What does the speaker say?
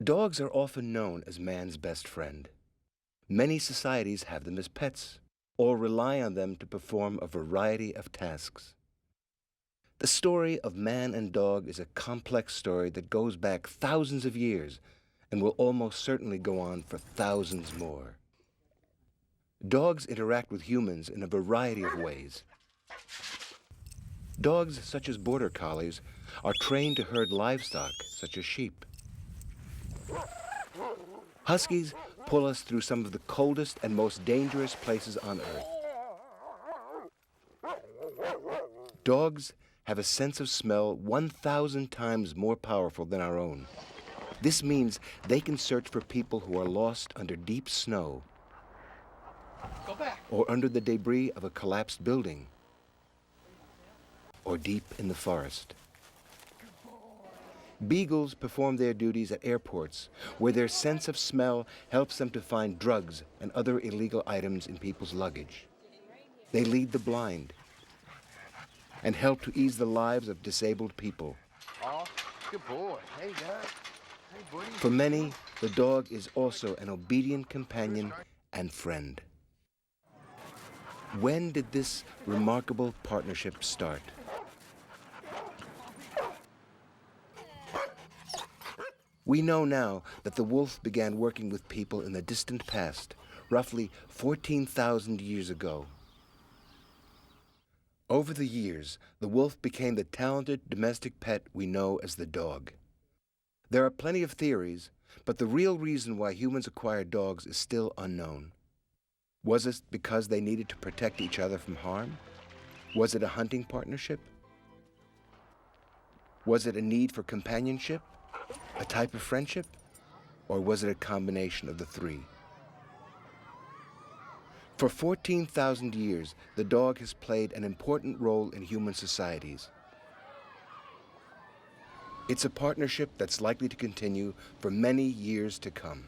Dogs are often known as man's best friend. Many societies have them as pets or rely on them to perform a variety of tasks. The story of man and dog is a complex story that goes back thousands of years and will almost certainly go on for thousands more. Dogs interact with humans in a variety of ways. Dogs, such as border collies, are trained to herd livestock, such as sheep. Huskies pull us through some of the coldest and most dangerous places on Earth. Dogs have a sense of smell 1,000 times more powerful than our own. This means they can search for people who are lost under deep snow or under the debris of a collapsed building or deep in the forest. Beagles perform their duties at airports, where their sense of smell helps them to find drugs and other illegal items in people's luggage. They lead the blind and help to ease the lives of disabled people. Oh, good boy. There you go. Hey, buddy. For many, the dog is also an obedient companion and friend. When did this remarkable partnership start? We know now that the wolf began working with people in the distant past, roughly 14,000 years ago. Over the years, the wolf became the talented domestic pet we know as the dog. There are plenty of theories, but the real reason why humans acquired dogs is still unknown. Was it because they needed to protect each other from harm? Was it a hunting partnership? Was it a need for companionship? A type of friendship? Or was it a combination of the three? For 14,000 years, the dog has played an important role in human societies. It's a partnership that's likely to continue for many years to come.